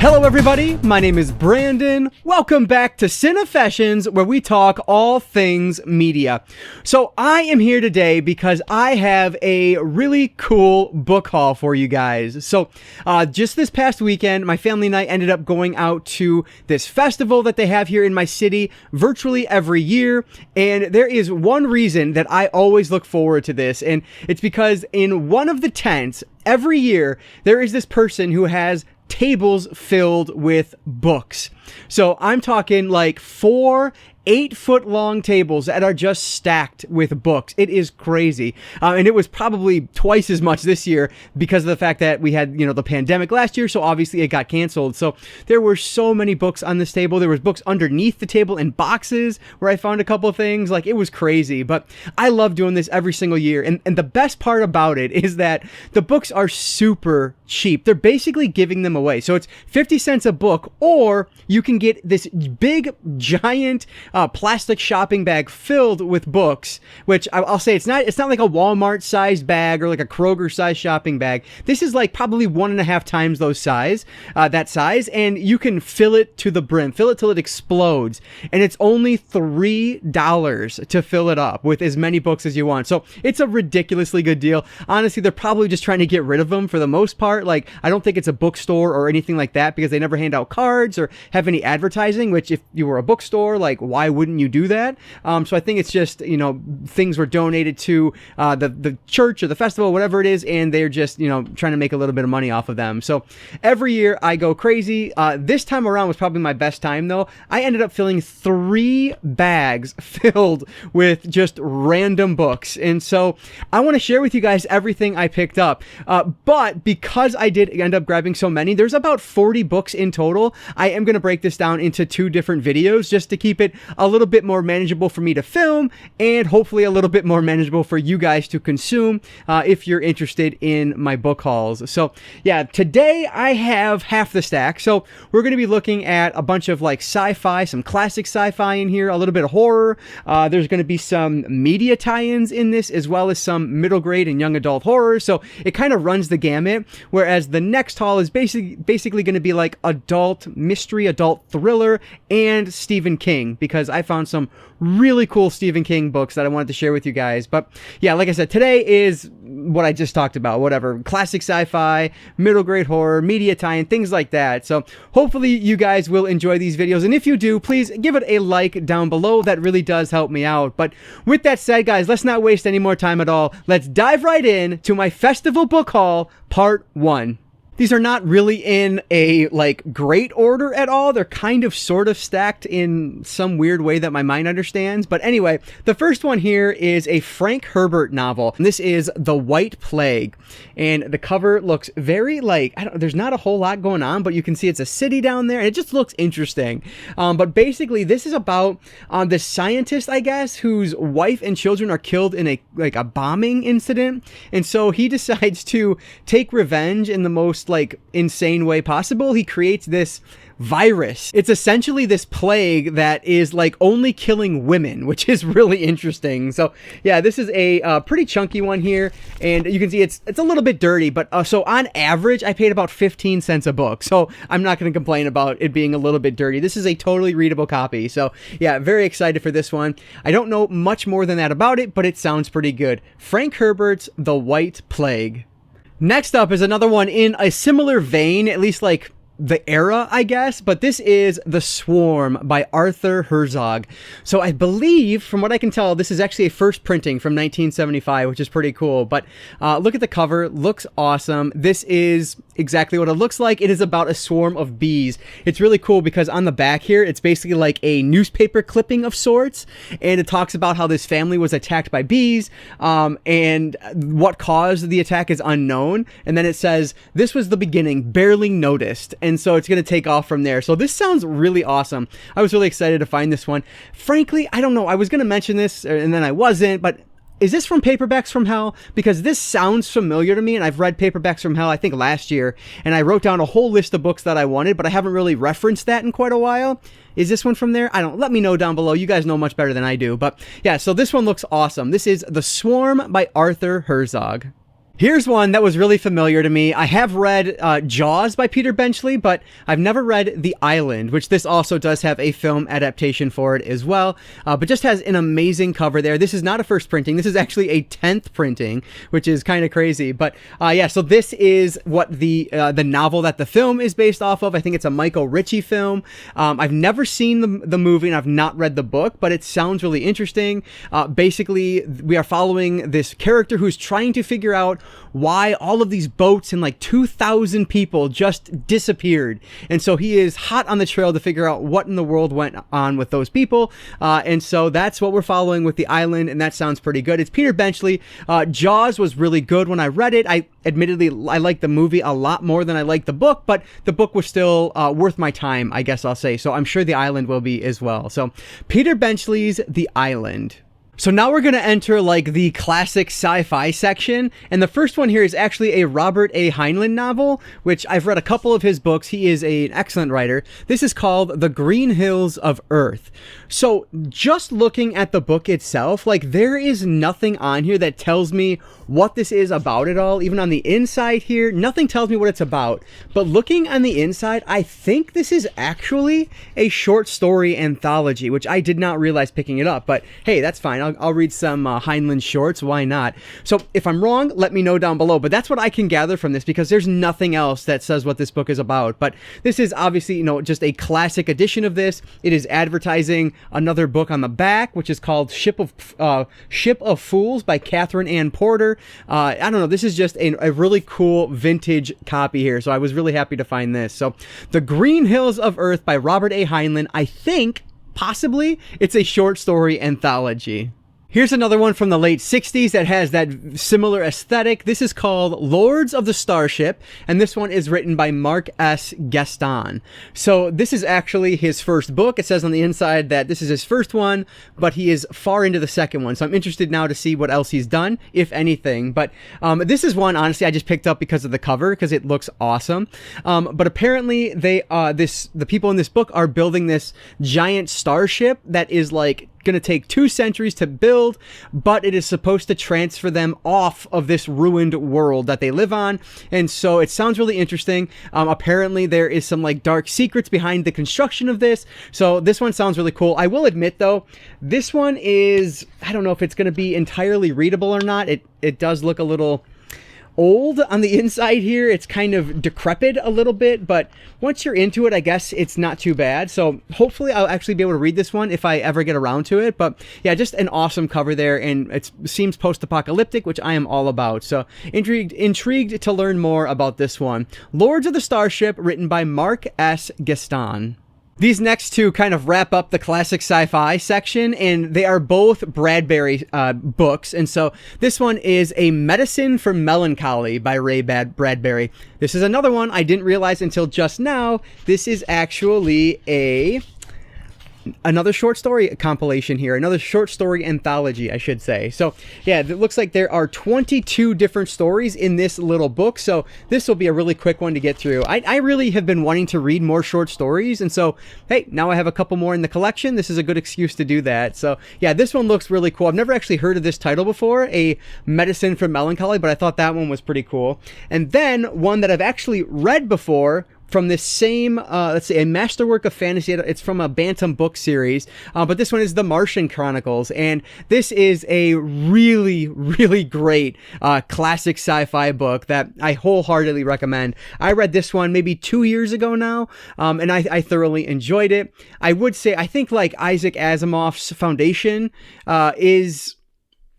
Hello everybody, my name is Brandon. Welcome back to Cinefessions, where we talk all things media. So I am here today because I have a really cool book haul for you guys. So just this past weekend, my family and I ended up going out to this festival that they have here in my city virtually every year. And there is one reason that I always look forward to this, and it's because in one of the tents every year, there is this person who has tables filled with books. So I'm talking like 4 8-foot long tables that are just stacked with books. It is crazy. And it was probably twice as much this year because of the fact that we had, the pandemic last year. So obviously it got canceled. So there were so many books on this table. There was books underneath the table in boxes where I found a couple of things. Like, it was crazy, but I love doing this every single year. And the best part about it is that the books are super cheap. They're basically giving them away. So it's 50 cents a book, or you can get this big, giant, plastic shopping bag filled with books, which I'll say it's not like a Walmart sized bag or like a Kroger sized shopping bag. This is like probably 1.5 times that size, and you can fill it to the brim, fill it till it explodes, and it's only $3 to fill it up with as many books as you want. So it's a ridiculously good deal. Honestly, they're probably just trying to get rid of them for the most part. Like, I don't think it's a bookstore or anything like that, because they never hand out cards or have any advertising, which if you were a bookstore, like, why wouldn't you do that? So I think it's just, things were donated to the church or the festival, whatever it is, and they're just, trying to make a little bit of money off of them. So every year I go crazy. This time around was probably my best time, though. I ended up filling 3 bags filled with just random books. And so I want to share with you guys everything I picked up. But because I did end up grabbing so many, there's about 40 books in total. I am going to break this down into 2 different videos just to keep it a little bit more manageable for me to film, and hopefully a little bit more manageable for you guys to consume if you're interested in my book hauls. So yeah, today I have half the stack. So we're going to be looking at a bunch of like sci-fi, some classic sci-fi in here, a little bit of horror. There's going to be some media tie-ins in this, as well as some middle grade and young adult horror. So it kind of runs the gamut, whereas the next haul is basically going to be like adult mystery, adult thriller, and Stephen King, because I found some really cool Stephen King books that I wanted to share with you guys. But yeah, like I said, today is what I just talked about, whatever, classic sci-fi, middle grade horror, media tie-in, things like that. So hopefully you guys will enjoy these videos, and if you do, please give it a like down below. That really does help me out. But with that said, guys, let's not waste any more time at all. Let's dive right in to my festival book haul, part 1. These are not really in a great order at all. They're kind of sort of stacked in some weird way that my mind understands. But anyway, the first one here is a Frank Herbert novel. And this is The White Plague. And the cover looks very there's not a whole lot going on, but you can see it's a city down there, and it just looks interesting. But basically, this is about this scientist, I guess, whose wife and children are killed in a bombing incident. And so he decides to take revenge in the most insane way possible. He creates this virus. It's essentially this plague that is only killing women, which is really interesting. So yeah, this is a pretty chunky one here, and you can see it's a little bit dirty, but so on average I paid about 15 cents a book, so I'm not going to complain about it being a little bit dirty. This is a totally readable copy. So yeah, very excited for this one. I don't know much more than that about it, but it sounds pretty good. Frank Herbert's The White Plague. Next up is another one in a similar vein, at least the era, I guess, but this is The Swarm by Arthur Herzog. So I believe, from what I can tell, this is actually a first printing from 1975, which is pretty cool. But look at the cover. Looks awesome. This is exactly what it looks like. It is about a swarm of bees. It's really cool because on the back here, it's basically like a newspaper clipping of sorts, and it talks about how this family was attacked by bees, and what caused the attack is unknown. And then it says, this was the beginning, barely noticed. And so it's going to take off from there. So this sounds really awesome. I was really excited to find this one. Frankly, I don't know. I was going to mention this and then I wasn't, but is this from Paperbacks from Hell? Because this sounds familiar to me, and I've read Paperbacks from Hell, I think last year, and I wrote down a whole list of books that I wanted, but I haven't really referenced that in quite a while. Is this one from there? I don't. Let me know down below. You guys know much better than I do. But yeah, so this one looks awesome. This is The Swarm by Arthur Herzog. Here's one that was really familiar to me. I have read Jaws by Peter Benchley, but I've never read The Island, which this also does have a film adaptation for it as well, but just has an amazing cover there. This is not a first printing. This is actually a 10th printing, which is kind of crazy. But yeah, so this is what the novel that the film is based off of. I think it's a Michael Ritchie film. I've never seen the movie, and I've not read the book, but it sounds really interesting. Basically, we are following this character who's trying to figure out why all of these boats and like 2,000 people just disappeared. And so he is hot on the trail to figure out what in the world went on with those people. And so that's what we're following with The Island, and that sounds pretty good. It's Peter Benchley. Jaws was really good when I read it. I liked the movie a lot more than I liked the book, but the book was still worth my time, I guess I'll say. So I'm sure The Island will be as well. So Peter Benchley's The Island. So now we're going to enter like the classic sci-fi section, and the first one here is actually a Robert A. Heinlein novel, which I've read a couple of his books. He is an excellent writer. This is called The Green Hills of Earth. So just looking at the book itself, like there is nothing on here that tells me what this is about at all. Even on the inside here, nothing tells me what it's about. But looking on the inside, I think this is actually a short story anthology, which I did not realize picking it up. But hey, that's fine. I'll read some Heinlein shorts. Why not? So if I'm wrong, let me know down below. But that's what I can gather from this, because there's nothing else that says what this book is about. But this is obviously, just a classic edition of this. It is advertising another book on the back, which is called Ship of Fools by Catherine Ann Porter. I don't know. This is just a really cool vintage copy here. So I was really happy to find this. So The Green Hills of Earth by Robert A. Heinlein. I think possibly it's a short story anthology. Here's another one from the late 60s that has that similar aesthetic. This is called Lords of the Starship, and this one is written by Mark S. Gaston. So this is actually his first book. It says on the inside that this is his first one, but he is far into the second one. So I'm interested now to see what else he's done, if anything. But this is one, honestly, I just picked up because of the cover, because it looks awesome. But apparently the people in this book are building this giant starship that is like going to take 2 centuries to build, but it is supposed to transfer them off of this ruined world that they live on. And so it sounds really interesting. Apparently there is some like dark secrets behind the construction of this. So this one sounds really cool. I will admit though, this one is, I don't know if it's going to be entirely readable or not. It does look a little old on the inside here. It's kind of decrepit a little bit, but once you're into it, I guess it's not too bad. So hopefully I'll actually be able to read this one if I ever get around to it. But yeah, just an awesome cover there, and it seems post-apocalyptic, which I am all about. So intrigued to learn more about this one. Lords of the Starship, written by Mark S. Gaston. These next two kind of wrap up the classic sci-fi section, and they are both Bradbury books. And so this one is A Medicine for Melancholy by Ray Bradbury. This is another one I didn't realize until just now. This is actually another short story compilation here, another short story anthology, I should say. So yeah, it looks like there are 22 different stories in this little book, so this will be a really quick one to get through. I really have been wanting to read more short stories, and so hey, now I have a couple more in the collection. This is a good excuse to do that. So yeah, this one looks really cool. I've never actually heard of this title before, A Medicine for Melancholy, but I thought that one was pretty cool. And then one that I've actually read before, from this same, let's say, a masterwork of fantasy. It's from a Bantam book series, but this one is The Martian Chronicles, and this is a really, really great classic sci-fi book that I wholeheartedly recommend. I read this one maybe 2 years ago now, and I thoroughly enjoyed it. I would say, I think like Isaac Asimov's Foundation is,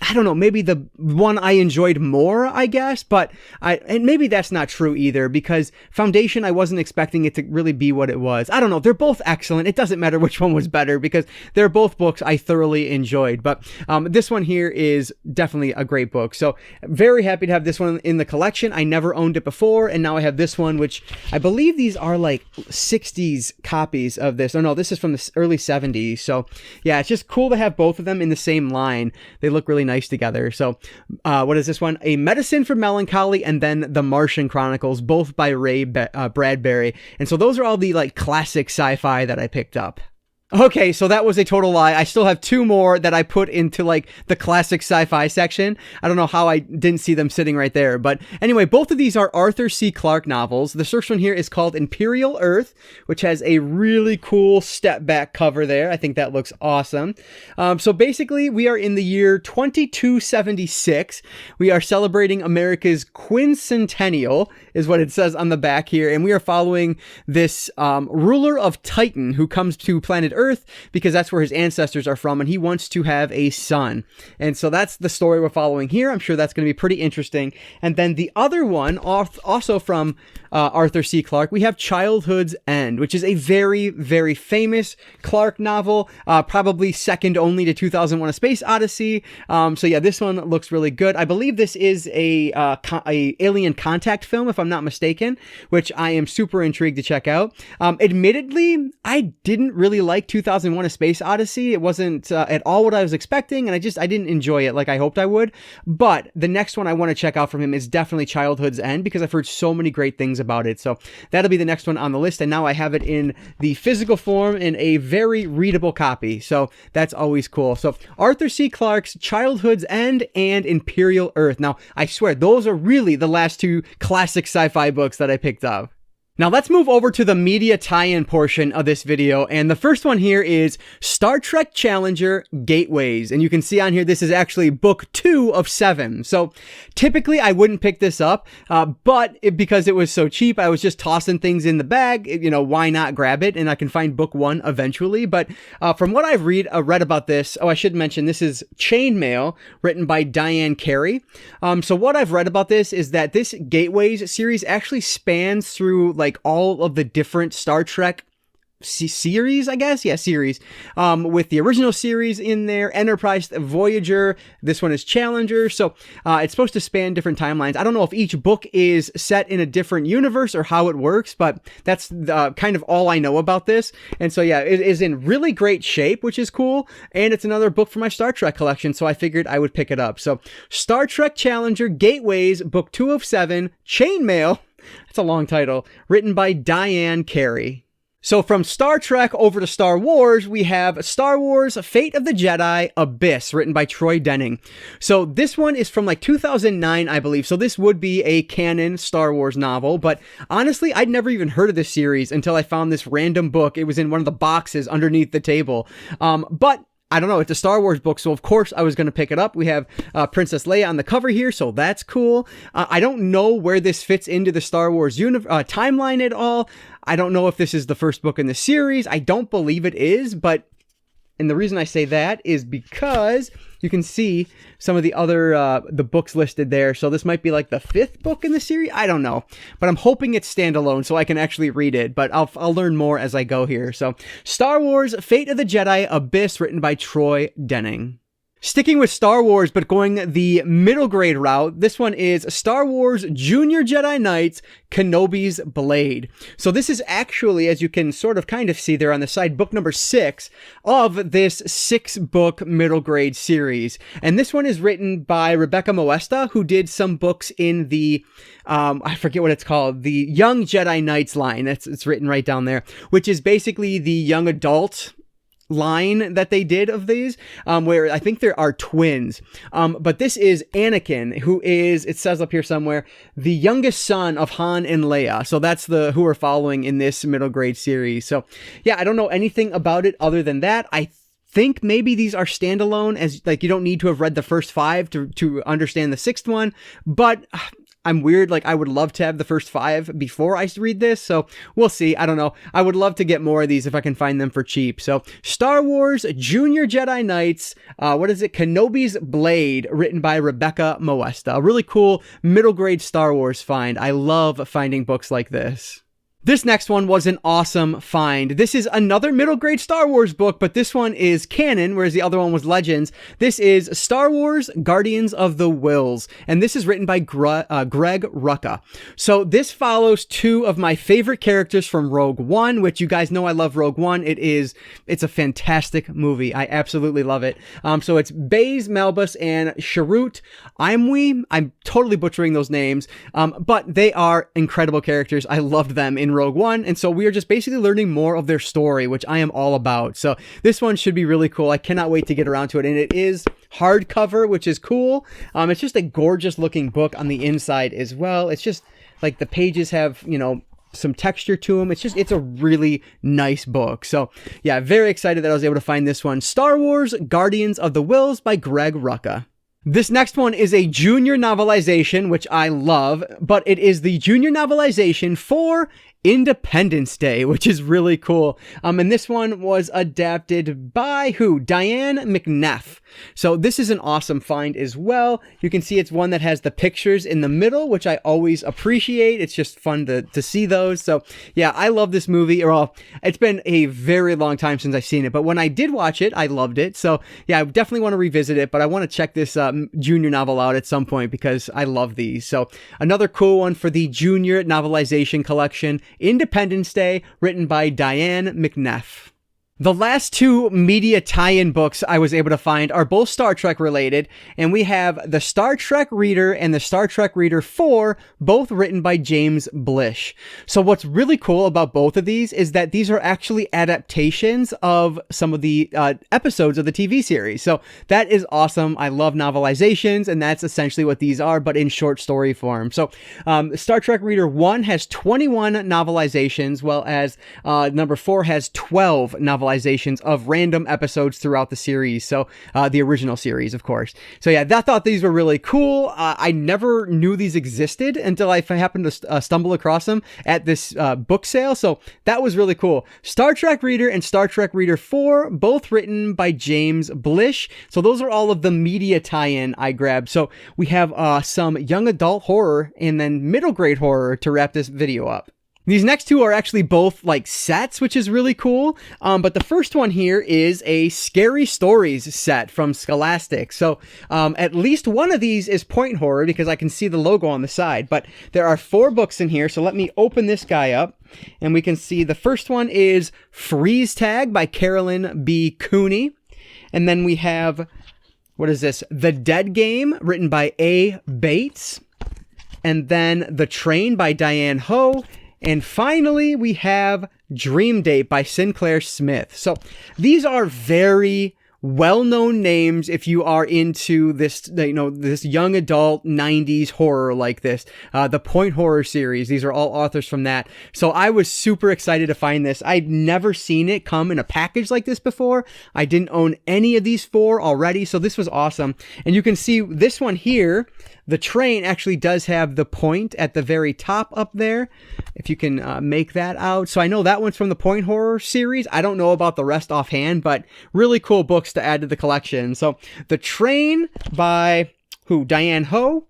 I don't know, maybe the one I enjoyed more, I guess, but and maybe that's not true either, because Foundation, I wasn't expecting it to really be what it was. I don't know. They're both excellent. It doesn't matter which one was better, because they're both books I thoroughly enjoyed. But this one here is definitely a great book. So very happy to have this one in the collection. I never owned it before, and now I have this one, which I believe these are like 60s copies of this. Oh no, this is from the early 70s. So yeah, it's just cool to have both of them in the same line. They look really nice together. So what is this one? A Medicine for Melancholy, and then The Martian Chronicles, both by Ray Bradbury. And so those are all the like classic sci-fi that I picked up. Okay, so that was a total lie. I still have 2 more that I put into like the classic sci-fi section. I don't know how I didn't see them sitting right there. But anyway, both of these are Arthur C. Clarke novels. The first one here is called Imperial Earth, which has a really cool step back cover there. I think that looks awesome. So basically, we are in the year 2276. We are celebrating America's quincentennial, is what it says on the back here. And we are following this ruler of Titan who comes to planet Earth because that's where his ancestors are from, and he wants to have a son. And so that's the story we're following here. I'm sure that's going to be pretty interesting. And then the other one, also from Arthur C. Clarke, we have Childhood's End, which is a very, very famous Clarke novel, probably second only to 2001: A Space Odyssey. So yeah, this one looks really good. I believe this is a Alien Contact film, if I'm not mistaken, which I am super intrigued to check out. Admittedly, I didn't really like 2001: A Space Odyssey. It wasn't at all what I was expecting, and I didn't enjoy it like I hoped I would. But the next one I want to check out from him is definitely Childhood's End, because I've heard so many great things about it. So that'll be the next one on the list, and now I have it in the physical form in a very readable copy. So that's always cool. So Arthur C. Clarke's Childhood's End and Imperial Earth. Now, I swear, those are really the last 2 classic sci-fi books that I picked up. Now let's move over to the media tie-in portion of this video, and the first one here is Star Trek Challenger Gateways, and you can see on here this is actually book 2 of 7. So typically I wouldn't pick this up, but because it was so cheap, I was just tossing things in the bag. You know, why not grab it, and I can find book 1 eventually. But from what I've read about this, I should mention this is Chainmail, written by Diane Carey. So what I've read about this is that this Gateways series actually spans through like all of the different Star Trek series, I guess. Yeah, series. With the original series in there, Enterprise, Voyager. This one is Challenger. So it's supposed to span different timelines. I don't know if each book is set in a different universe or how it works, but that's kind of all I know about this. And so yeah, it is in really great shape, which is cool. And it's another book for my Star Trek collection, so I figured I would pick it up. So Star Trek Challenger Gateways, book 2 of 7, Chainmail. That's a long title. Written by Diane Carey. So from Star Trek over to Star Wars, we have Star Wars Fate of the Jedi Abyss, written by Troy Denning. So this one is from like 2009, I believe. So this would be a canon Star Wars novel. But honestly, I'd never even heard of this series until I found this random book. It was in one of the boxes underneath the table. But I don't know, it's a Star Wars book, so of course I was going to pick it up. We have Princess Leia on the cover here, so that's cool. I don't know where this fits into the Star Wars timeline at all. I don't know if this is the first book in the series. I don't believe it is, and the reason I say that is because you can see some of the other the books listed there. So this might be like the 5th book in the series. I don't know, but I'm hoping it's standalone so I can actually read it. But I'll learn more as I go here. So Star Wars Fate of the Jedi Abyss, written by Troy Denning. Sticking with Star Wars, but going the middle grade route, this one is Star Wars Junior Jedi Knights Kenobi's Blade. So this is actually, as you can sort of kind of see there on the side, book number 6 of this 6-book middle grade series. And this one is written by Rebecca Moesta, who did some books in the, I forget what it's called, the Young Jedi Knights line. It's written right down there, which is basically the young adult line that they did of these, where I think there are twins. But this is Anakin, who is, it says up here somewhere, the youngest son of Han and Leia. So that's who we're following in this middle grade series. So yeah, I don't know anything about it other than that. I think maybe these are standalone, as like you don't need to have read the first 5 to understand the 6th one, but I'm weird. Like, I would love to have the first 5 before I read this. So we'll see. I don't know. I would love to get more of these if I can find them for cheap. So Star Wars Junior Jedi Knights, Kenobi's Blade, written by Rebecca Moesta. A really cool middle grade Star Wars find. I love finding books like this. This next one was an awesome find. This is another middle grade Star Wars book, but this one is canon, whereas the other one was Legends. This is Star Wars Guardians of the Whills, and this is written by Greg Rucka. So this follows 2 of my favorite characters from Rogue One, which you guys know I love Rogue One. It's a fantastic movie. I absolutely love it. So it's Baze Malbus and Sharut Imwe. I'm totally butchering those names, but they are incredible characters. I loved them in in Rogue One. And so we are just basically learning more of their story, which I am all about. So this one should be really cool. I cannot wait to get around to it. And it is hardcover, which is cool. It's just a gorgeous looking book on the inside as well. It's just like the pages have, some texture to them. It's a really nice book. So yeah, very excited that I was able to find this one. Star Wars Guardians of the Whills by Greg Rucka. This next one is a junior novelization, which I love, but it is the junior novelization for Independence Day, which is really cool. And this one was adapted by who? Diane McNeff. So this is an awesome find as well. You can see it's one that has the pictures in the middle, which I always appreciate. It's just fun to see those. So yeah, I love this movie. Well, it's been a very long time since I've seen it, but when I did watch it, I loved it. So yeah, I definitely want to revisit it, but I want to check this junior novel out at some point because I love these. So another cool one for the junior novelization collection, Independence Day, written by Diane McNeff. The last two media tie-in books I was able to find are both Star Trek related, and we have the Star Trek Reader and the Star Trek Reader 4, both written by James Blish. So what's really cool about both of these is that these are actually adaptations of some of the episodes of the TV series. So that is awesome. I love novelizations, and that's essentially what these are, but in short story form. So Star Trek Reader 1 has 21 novelizations, while as number 4 has 12 novelizations of random episodes throughout the series. So the original series, of course. So yeah, I thought these were really cool. I never knew these existed until I happened to stumble across them at this book sale. So that was really cool. Star Trek Reader and Star Trek Reader 4, both written by James Blish. So those are all of the media tie-in I grabbed. So we have some young adult horror and then middle grade horror to wrap this video up. These next two are actually both like sets, which is really cool. But the first one here is a Scary Stories set from Scholastic. So at least one of these is point horror because I can see the logo on the side. But there are 4 books in here. So let me open this guy up. And we can see the first one is Freeze Tag by Carolyn B. Cooney. And then we have, what is this? The Dead Game, written by A. Bates. And then The Train by Diane Ho. And finally, we have Dream Date by Sinclair Smith. So these are very well-known names if you are into this, this young adult 90s horror like this. The Point Horror series, these are all authors from that. So I was super excited to find this. I'd never seen it come in a package like this before. I didn't own any of these 4 already, so this was awesome. And you can see this one here, The Train, actually does have the point at the very top up there, if you can make that out. So I know that one's from the Point Horror series. I don't know about the rest offhand, but really cool books to add to the collection. So The Train by Diane Ho,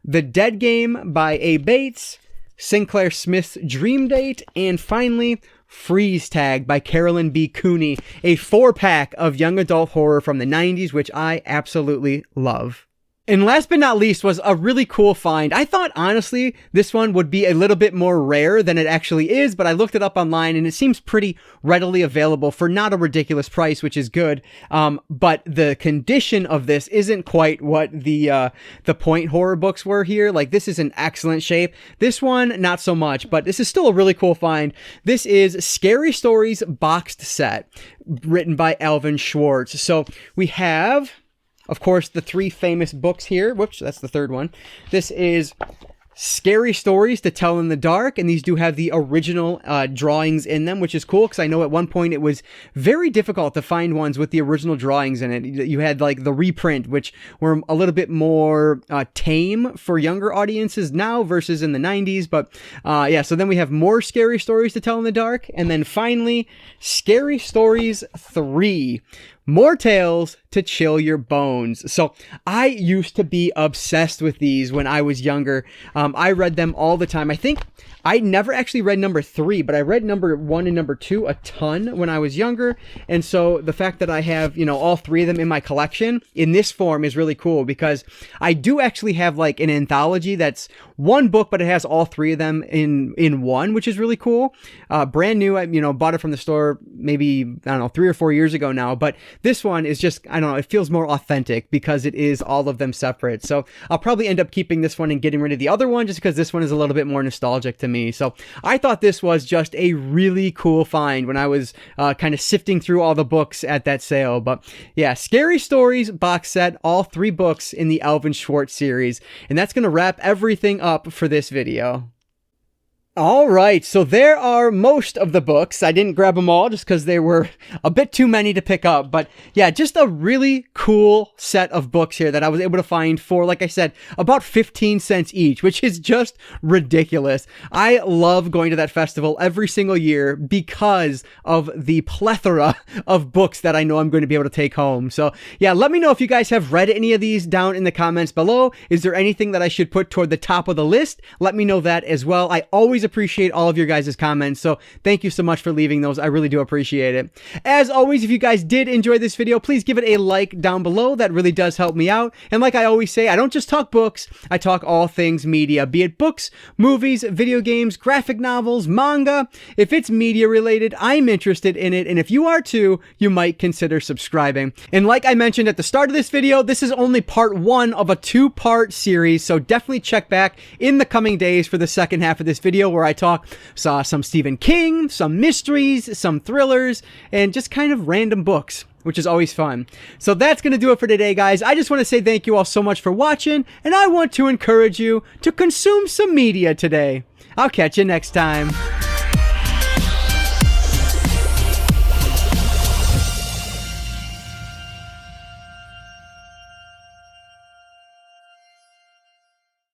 The Dead Game by A. Bates, Sinclair Smith's Dream Date, and finally Freeze Tag by Carolyn B. Cooney, a 4-pack of young adult horror from the 90s, which I absolutely love. And last but not least was a really cool find. I thought, honestly, this one would be a little bit more rare than it actually is, but I looked it up online and it seems pretty readily available for not a ridiculous price, which is good. But the condition of this isn't quite what the point horror books were here. Like, this is in excellent shape. This one, not so much, but this is still a really cool find. This is Scary Stories boxed set, written by Alvin Schwartz. So we have, of course, the 3 famous books here. Whoops, that's the third one. This is Scary Stories to Tell in the Dark, and these do have the original drawings in them, which is cool because I know at one point it was very difficult to find ones with the original drawings in it. You had like the reprint, which were a little bit more tame for younger audiences now versus in the 90s. But yeah, so then we have more Scary Stories to Tell in the Dark, and then finally Scary Stories 3. More Tales to Chill Your Bones. So I used to be obsessed with these when I was younger. I read them all the time. I think I never actually read number 3, but I read number 1 and number 2 a ton when I was younger. And so the fact that I have, all 3 of them in my collection in this form is really cool because I do actually have like an anthology that's one book, but it has all 3 of them in one, which is really cool. Brand new. I bought it from the store maybe, I don't know, 3 or 4 years ago now, but this one is just, I don't know, it feels more authentic because it is all of them separate. So I'll probably end up keeping this one and getting rid of the other one just because this one is a little bit more nostalgic to me. So I thought this was just a really cool find when I was kind of sifting through all the books at that sale. But yeah, Scary Stories box set, all 3 books in the Alvin Schwartz series. And that's going to wrap everything up for this video. All right, so there are most of the books. I didn't grab them all just because they were a bit too many to pick up. But yeah, just a really cool set of books here that I was able to find for, like I said, about 15 cents each, which is just ridiculous. I love going to that festival every single year because of the plethora of books that I know I'm going to be able to take home. So yeah, let me know if you guys have read any of these down in the comments below. Is there anything that I should put toward the top of the list? Let me know that as well. I always appreciate all of your guys' comments, so thank you so much for leaving those. I really do appreciate it. As always, if you guys did enjoy this video, please give it a like down below. That really does help me out. And like I always say, I don't just talk books, I talk all things media, be it books, movies, video games, graphic novels, manga. If it's media related, I'm interested in it, and if you are too, you might consider subscribing. And like I mentioned at the start of this video, this is only part 1 of a 2-part series, so definitely check back in the coming days for the second half of this video where I talk some Stephen King, some mysteries, some thrillers, and just kind of random books, which is always fun. So that's going to do it for today, guys. I just want to say thank you all so much for watching, and I want to encourage you to consume some media today. I'll catch you next time.